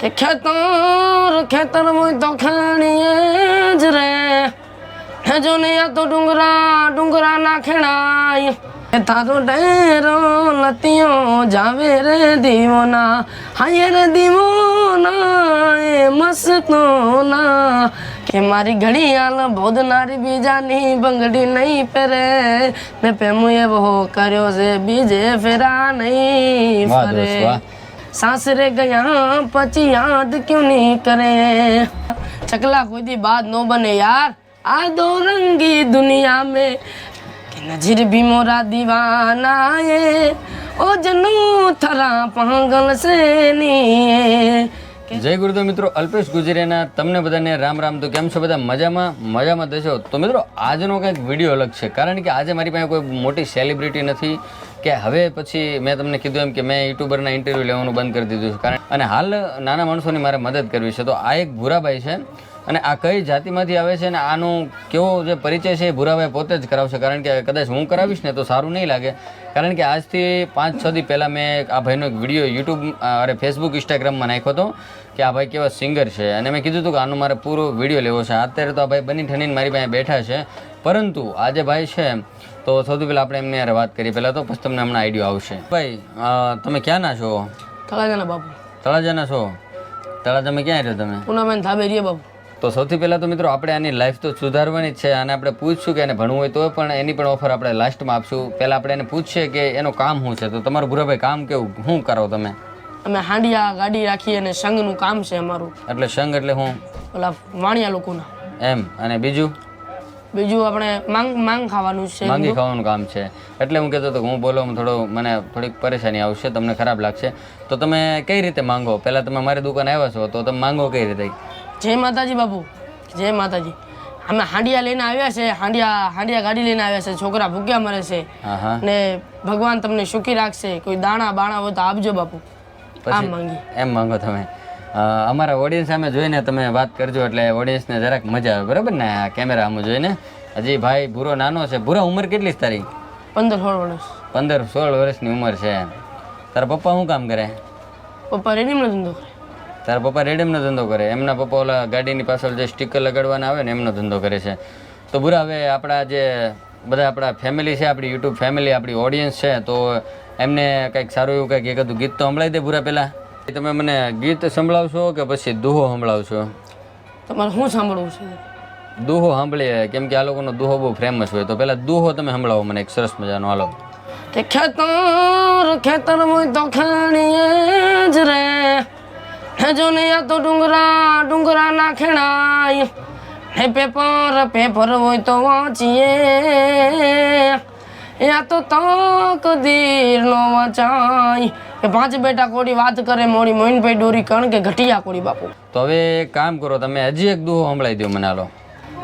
કે ખેતર હોય તો ખાણીએ જ રે જો ને આ તો ડુંગરા ના ખેણાય તારો ડેરો લતિયો જાવે રે દીવોના હાય રે દીવોના એ મસ્તો ના કે મારી ઘડિયાળ બોધનારી બીજાની બંગડી નહીં પહેરે મેં પેમું એવો કર્યો છે બીજે ફેરા નહીં ફરે સાસરે ગયા પછી યાદ ક્यों नहीं करे चकला कोई दी बात नो बने यार आ दो रंगी दुनिया में कि नजर भी मोरा दीवाना है ओ जनू थरा पागल से नहीं જય ગુરુદેવ મિત્રો, અલ્પેશ ગુજરીના તમને બધાને રામ રામ. તો કેમ છો બધા? મજામાં થશો. તો મિત્રો આજનો કંઈક વિડીયો અલગ છે, કારણ કે આજે મારી પાસે કોઈ મોટી સેલિબ્રિટી નથી કે હવે પછી મેં તમને કીધું એમ કે મેં યુટ્યુબરના ઇન્ટરવ્યૂ લેવાનું બંધ કરી દીધું છે, કારણ અને હાલ નાના માણસોની મારે મદદ કરવી છે. તો આ એક ભૂરાભાઈ છે અને આ કઈ જાતિમાંથી આવે છે અને આનો કેવો જે પરિચય છે એ ભૂરાભાઈ પોતે જ કરાવશે, કારણ કે કદાચ હું કરાવીશ ને તો સારું નહીં લાગે. કારણ કે આજથી 5-6 દી પહેલાં મેં આ ભાઈનો એક વિડીયો યુટ્યુબ ફેસબુક ઇન્સ્ટાગ્રામમાં નાખ્યો હતો કે આ ભાઈ કેવા સિંગર છે, અને મેં કીધું હતું કે આનો મારે પૂરો વિડીયો લેવો છે. અત્યારે તો આ ભાઈ બની ઠણીને મારી પાસે બેઠા છે, પરંતુ આ જે ભાઈ છે તો સૌથી પહેલાં આપણે એમની યાર વાત કરીએ પહેલાં, તો પછી તમને હમણાં આઈડિયો આવશે. ભાઈ તમે ક્યાંના છો? તળાજાના બાપુ. તળાજાના છો? તળાજામાં ક્યાં રહ્યો તમે? પૂનાબેન ધાબે રીએ બાપુ. તો સૌથી પહેલાં તો મિત્રો આપણે આની લાઈફ તો સુધારવાની જ છે, અને આપણે પૂછશું કે એને ભણવું હોય તો પણ એની પણ ઓફર આપણે લાસ્ટમાં આપશું. પહેલાં આપણે એને પૂછીએ કે એનું કામ શું છે. તો તમારું ભૂરાભાઈ કામ કેવું શું કરો તમે? અમે હાંડિયા ગાડી રાખીએ અને સંઘનું કામ છે અમારું. એટલે સંઘ એટલે હું? ઓલા વાણિયા લોકોના એમ. અને બીજું આપણે માંગ ખાવાનું છે, માંગી ખાવાનું કામ છે. એટલે હું કહેતો હતો કે હું બોલવામાં મને થોડીક પરેશાની આવશે, તમને ખરાબ લાગશે. તો તમે કઈ રીતે માંગો? પહેલાં તમે મારી દુકાન આવ્યા છો તો તમે માંગો કઈ રીતે? જય માતાજી બાપુ, જય માતાજી. અમે હાંડિયા લઈને આવ્યા છે, હાંડિયા ગાડી લઈને આવ્યા છે. છોકરા ભૂખ્યા મરે છે ને ભગવાન તમને સુખી રાખશે. કોઈ દાણા બાણા હોય તો આપજો બાપુ. આમ માંગી. એમ માંગો તમે? અમારા ઓડિયન્સ સામે જોઈને તમે વાત કરજો, એટલે ઓડિયન્સને જરાક મજા આવે, બરાબર ને? આ કેમેરા આમ જોઈને. હજી ભાઈ ભૂરો નાનો છે. ભૂરા ઉંમર કેટલી છે તારી? 15-16 વર્ષ. 15-16 વર્ષની ઉંમર છે. તારા પપ્પા શું કામ કરે? પપ્પા રેડીમેડ ધંધો કરે. તારા પપ્પા રેડીમેડનો ધંધો કરે? એમના પપ્પા ઓલા ગાડીની પાછળ જે સ્ટીકર લગાડવાના આવે ને એમનો ધંધો કરે છે. તો ભૂરા, હવે આપણા જે બધા આપણા ફેમિલી છે, આપણી યુટ્યુબ ફેમિલી, આપણી ઓડિયન્સ છે, તો એમને કંઈક સારું એવું કંઈક એકાદું ગીત તો સંભળાવી દે ભૂરા. પહેલાં તમે મને ગીત સંભળાવશો કે પછી દુહો સંભળાવશો? તમારે શું સાંભળવું છે? દુહો સાંભળીએ, કેમ કે આ લોકોનો દુહો બહુ ફેમસ હોય. તો પહેલાં દુહો તમે સંભળાવો મને એક સરસ મજાનો. હાલો. કે ખેતર હોય તો ખાણીએ જ રે જો ને આ તો ડુંગરા ના ખેણાય હે પેપર હોય તો વાંચીએ આ તો તકદીર નો વચાય કે 5 બેટા કોડી વાત કરે મોડી મોઈનભાઈ ડોરી કણ કે ઘટિયા કોડી બાપુ. તો હવે એક કામ કરો, તમે હજી એક દુહો સંભળાવી દો મને. હાલો.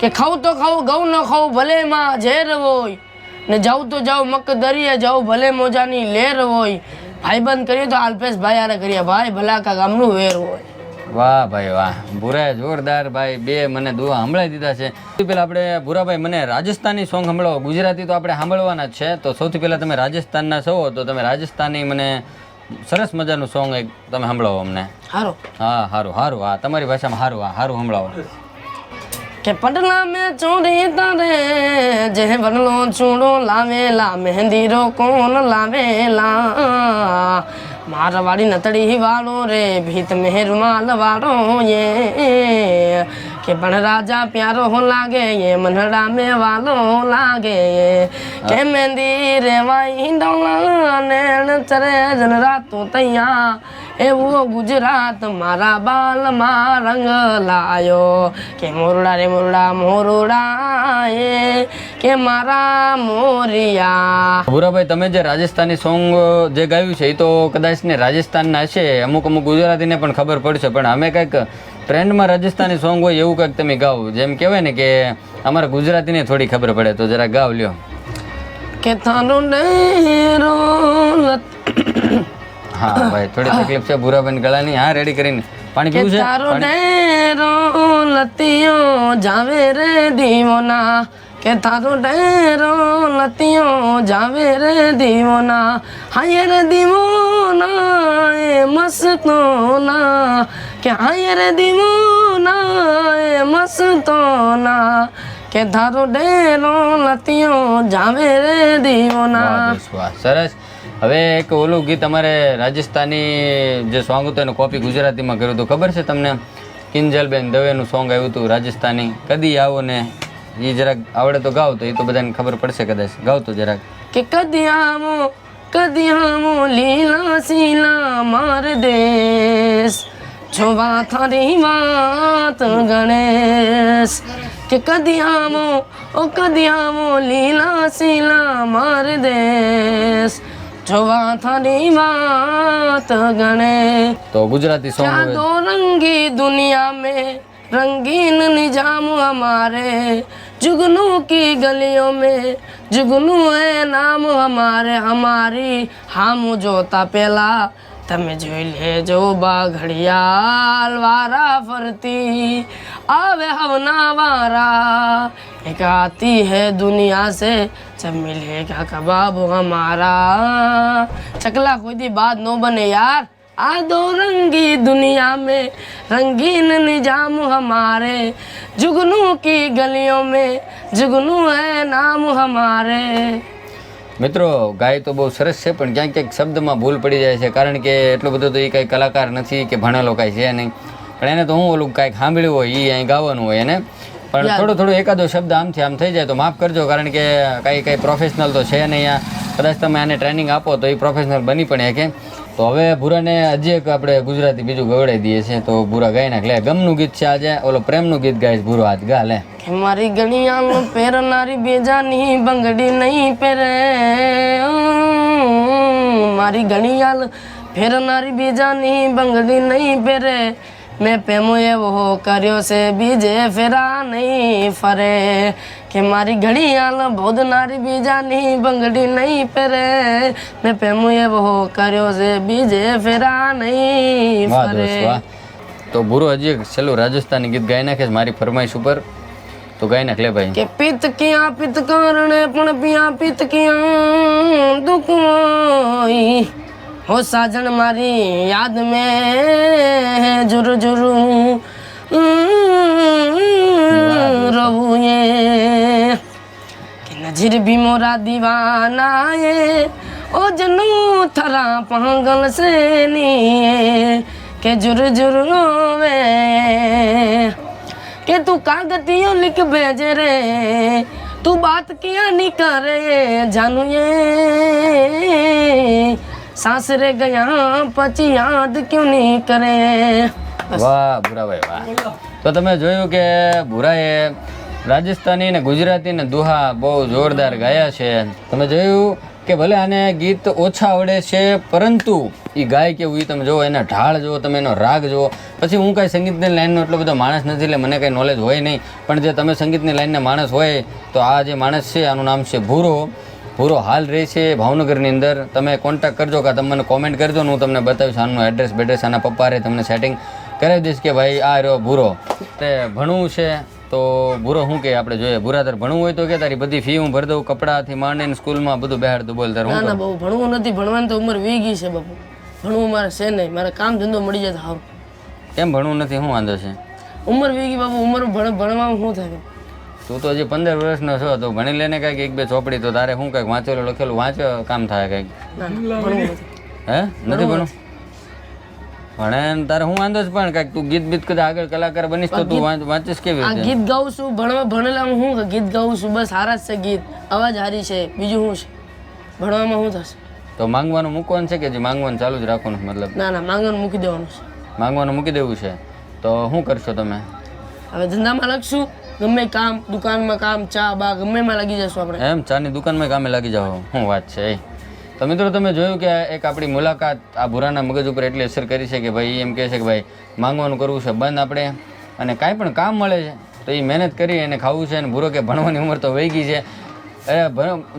કે ખાવ તો ખાવ ગૌ ન ખાવ ભલે માં ઝેર હોય ને જાવ તો જાવ મક દરિયે જાવ ભલે મોજાની લેર હોય ભાઈબંધ કરીએ તો અલ્પેશ ભાઈ આરે કરીએ ભાઈ ભલાકા ગામનું વેર હોય. વાહ ભાઈ વાહ, ભૂરાએ જોરદાર ભાઈ બે મને દુહા સંભળાવી દીધા છે. સૌથી પહેલાં આપણે ભૂરાભાઈ મને રાજસ્થાની સોંગ સંભળાવો. ગુજરાતી તો આપણે સાંભળવાના જ છે, તો સૌથી પહેલાં તમે રાજસ્થાનના છો તો તમે રાજસ્થાની મને સરસ મજાનું સોંગ એક તમે સંભળાવો અમને. સારું? હા સારું. હા તમારી ભાષામાં સારું સંભળાવો. કે પટના મેં ચોરી તારે જે બનલો ચૂડો લાવેલા મહેંદીરો કોણ લાવેલા મારવાડી નતડી વાળો રે ભીત મેહરમાલ વાળો યે કે પણ રાજા પ્યારો લાગે યે મનડા મેં વાલો લાગે કે મહેંદી રેવાઈ ડોલા નેણ ચરે જન રાતો તૈયા એવો ગુજરાત મારા બાલમાં રંગ લાયો કે મોરડા રે મોરડા કે મારા મોરિયા. ભૂરાભાઈ, તમે જે રાજસ્થાની સોંગ જે ગાયું છે એ તો કદાચ ને રાજસ્થાનના છે, અમુક ગુજરાતીને પણ ખબર પડશે, પણ અમે કંઈક ટ્રેન્ડમાં રાજસ્થાની સોંગ હોય એવું કંઈક તમે ગાઓ, જેમ કહેવાય ને કે અમારા ગુજરાતીને થોડી ખબર પડે, તો જરા ગાવ લ્યો. કે તારો ડેરો હા ભાઈ, થોડી તકલીફ છે ભૂરાભાઈ ગળાની. હા, રેડી કરીને પાણી પીવું છે. તારો ડેરો લતિયો જાવે રે દીવોના કે તારો ડેરો લતિયો જાવે રે દીવોના હાય રે દીવોના એ મસ્તોના કે હાય રે દીવોના એ મસ્તોના કે તારો ડેરો લતિયો જાવે રે દીવોના. વાહ બેસ વાહ, સરસ. હવે એક ઓલું ગીત અમારે રાજસ્થાની જે સોંગ હતું એનું કોપી ગુજરાતીમાં કર્યું હતું, ખબર છે તમને? કિંજલબેન દવેનું સોંગ આવ્યું હતું રાજસ્થાની, કદી આવો ને. એ જરાક આવડે તો ગાવ, તો એ તો બધાને ખબર પડશે કદાચ. ગાવ તો જરાક. કે કદી આવો લીલા સીલા માર દેશ જોવા થારી વાત ગણેશ. કે કદી આવો લીલા સીલા માર દેશ જોવા થારી વાત ગણેશ. તો ગુજરાતી સોંગ क्या दो रंगी दुनिया में रंगीन निजाम हमारे जुगनू की गलियों में जुगनू है नाम हमारे हमारी हम જોતા પેલા તમે જોઈ લેજો બા ઘડિયાળ વારા ફરતી આવે હવના વારા એક આતી હૈ દુનિયા સે જબ મિલેગા કબાબ હમારા. ચકલા કોઈ દી બાત નો બને યાર. आ दो रंगी दुनिया में रंगीन निजाम हमारे जुगनू की गलियों में जुगनू है नाम हमारे. મિત્રો ગાય તો બહુ સરસ છે, પણ ક્યાંક ક્યાંક શબ્દમાં ભૂલ પડી જાય છે, કારણ કે એટલો બધો તો એ કાંઈ કલાકાર નથી કે ભણેલો કાંઈ છે નહીં. પણ એને તો હું ઓલું કાંઈક સાંભળ્યું હોય એ અહીં ગાવાનું હોય એને, પણ થોડો એકાદો શબ્દ આમથી આમ થઈ જાય તો માફ કરજો, કારણ કે કાંઈ પ્રોફેશનલ તો છે નહીં. આ કદાચ તમે આને ટ્રેનિંગ આપો તો એ પ્રોફેશનલ બની પણ શકે. તો હવે ભૂરાને હજી એક આપણે ગુજરાતી બીજું ગવડાવી દઈએ છીએ, તો ભૂરા ગાઈ નાખ. લે, ગમનું ગીત છે આજે, ઓલો પ્રેમનું ગીત ગાઈશ ભૂરો હાથ ગા. લે. કે મારી ગણિયાલ પહેરનારી બેજાની બંગડી નહીં પહેરે, મારી ગણિયાલ પહેરનારી બેજાની બંગડી નહીં પહેરે, મેં પ્રેમો એવો કર્યો છે બીજે ફેરા નહીં ફરે. કે મારી ઘડિયાળ બોધનારી બીજાની બંગડી નહીં પહેરે, મેં પ્રેમો એવો કર્યો છે બીજે ફેરા નહીં ફરે. તો ભૂરો હજી એક છેલ્લું રાજસ્થાની ગીત ગાઈ નાખે છે મારી ફરમાઈશ ઉપર, તો ગાઈ નાખ. લે ભાઈ. કે પિત કિયા પિત કારણે પણ પિયા પિત કિયા દુઃખ હોય, હો સાજણ મારી યાદ મેં જુર જુરુ રહું એ. કે નજીર ભી મોરા દીવાના એ ઓ જનુ થરા પાંગલ સે ની કે જુર જુર રોવે. કે તું કાગતિયો लिख भेजे रे तू बात किया नहीं करे जानू ये सासरे गया પછી યાદ क्यों नहीं करे. વાહ ભૂરાભાઈ વાહ. તો તમે જોયું કે ભૂરાએ રાજસ્થાની ને ગુજરાતી ને દુહા બહુ જોરદાર ગાયા છે. તમે જોયું કે ભલે આને ગીત ઓછા આવડે છે, પરંતુ એ ગાય કેવું એ તમે જુઓ, એના ઢાળ જુઓ, તમે એનો રાગ જુઓ. પછી હું કાંઈ સંગીતની લાઈનનો એટલો બધો માણસ નથી, એટલે મને કાંઈ નોલેજ હોય નહીં, પણ જે તમે સંગીતની લાઈનના માણસ હોય તો આ જે માણસ છે આનું નામ છે ભૂરો. ભૂરો હાલ રહે છે ભાવનગરની અંદર. તમે કોન્ટેક્ટ કરજો કે તમે મને કોમેન્ટ કરજો ને હું તમને બતાવીશ આનું એડ્રેસ બેડ્રેસ. આના પપ્પા રે તમને સેટિંગ કરાવી દઈશ કે ભાઈ આ રહ્યો ભૂરો. તે ભણવું છે તો ભૂરો શું કે આપણે જોઈએ. ભૂરા તાર ભણવું હોય તો કે તારી બધી ફી હું ભરી દઉં, કપડાથી માંડીને સ્કૂલમાં બધું બેહાડ દઉં. બોલ તાર. ના ના બહુ ભણવું નથી, ભણવાની તો ઉંમર વી ગઈ છે બાપુ. ભણવું મારે છે નહીં, મારે કામ ધંધો મળી જાય હાવ. કેમ ભણવું નથી, શું વાંધો છે? ઉંમર વી ગઈ બાપુ, ઉંમર ભણવામાં શું થાય? તું તો હજી 15 વર્ષનો છો, તો ભણી લેને કાંઈક એક બે ચોપડી. તો તારે શું કાંઈક વાંચેલું લખેલું વાંચો કામ થાય કાંઈક. ના ના ભણવું નથી. હે નથી ભણવું? ભણે તારે શું વાંધો છે? પણ કાંઈક તું ગીત બીત કદાચ આગળ કલાકાર બનીશ તો તું વાંચીશ કેવી આ રીતે? ગીત ગાઉં છું, ભણેલામાં હું ગીત ગાઉં છું, બસ સારા જ છે ગીત, અવાજ સારી છે, બીજું શું છે? ભણવામાં શું થશે? તો માંગવાનું મૂકવાનું છે કે જે માંગવાનું ચાલુ જ રાખવાનું છે? મતલબ ના ના માંગવાનું મૂકી દેવાનું છે. માંગવાનું મૂકી દેવું છે તો શું કરશો તમે? હવે ધંધામાં લખશું, ગમે કામ, દુકાનમાં કામ, ચા બા ગમે એમાં લાગી જશું આપણે. એમ ચાની દુકાનમાં કામે લાગી જાઓ, શું વાત છે એ? તો મિત્રો તમે જોયું કે એક આપણી મુલાકાત આ ભૂરાના મગજ ઉપર એટલી અસર કરી છે કે ભાઈ એમ કહે છે કે ભાઈ માંગવાનું કરવું છે બંધ આપણે, અને કાંઈ પણ કામ મળે છે તો એ મહેનત કરી એને ખાવું છે. અને ભૂરો કે ભણવાની ઉંમર તો વહી ગઈ છે. અરે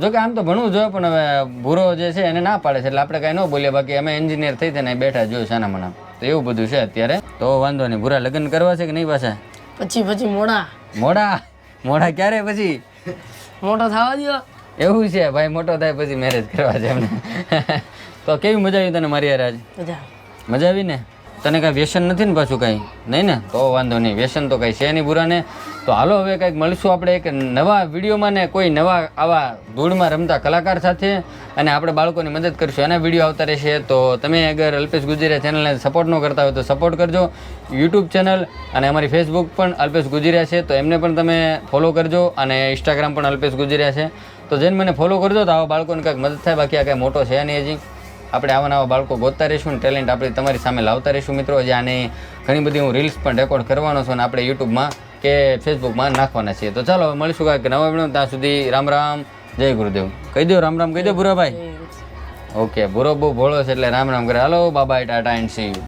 જો કે આમ તો ભણવું જોઈએ, પણ હવે ભૂરો જે છે એને ના પાડે છે, એટલે આપણે કાંઈ ન બોલીએ. બાકી અમે એન્જિનિયર થઈ થઈને બેઠા જોયું છે આના મને, તો એવું બધું છે અત્યારે. તો વાંધો નહીં. ભૂરા લગ્ન કરવા છે કે નહીં પાછા? પછી મોડા મોડા ક્યારે પછી? મોટો થવા દો. એવું છે ભાઈ, મોટો થાય પછી મેરેજ કરવા છે એમને. તો કેવી મજા આવી તને મારી યાર આજ? મજા. મજા આવી ને? તને કાંઈ વ્યસન નથી ને પાછું કાંઈ? નહીં ને? તો વાંધો નહીં, વ્યસન તો કાંઈ છે નહીં બુરા ને. તો હાલો હવે કંઈક મળીશું આપણે એક નવા વિડીયોમાં ને કોઈ નવા આવા ધૂળમાં રમતા કલાકાર સાથે, અને આપણે બાળકોની મદદ કરીશું એના વિડીયો આવતા રહેશે. તો તમે અગર અલ્પેશ ગુજરિયા ચેનલને સપોર્ટ ન કરતા હોય તો સપોર્ટ કરજો. યુટ્યુબ ચેનલ અને અમારી ફેસબુક પણ અલ્પેશ ગુજરિયા છે, તો એમને પણ તમે ફોલો કરજો, અને ઇન્સ્ટાગ્રામ પણ અલ્પેશ ગુજરિયા છે. તો જેને મને ફોલો કરજો તો આવા બાળકોને કંઈક મદદ થાય. બાકી આ કાંઈ મોટો છે નહીં હજી. આપણે આવા નવા બાળકો ગોતતા રહીશું, ટેલેન્ટ આપણે તમારી સામે લાવતા રહીશું મિત્રો. હજી આની ઘણી બધી હું રીલ્સ પણ રેકોર્ડ કરવાનો છું અને આપણે યુટ્યુબમાં કે ફેસબુકમાં નાખવાના છીએ. તો ચાલો હવે મળીશું કાંઈક નવા વિડીયો. ત્યાં સુધી રામ રામ, જય ગુરુદેવ. કહી દો રામ રામ, કહી દો ભૂરાભાઈ. ઓકે, ભૂરો બહુ ભોળો છે એટલે રામ રામ કરે. હાલો bye bye, tata and see you.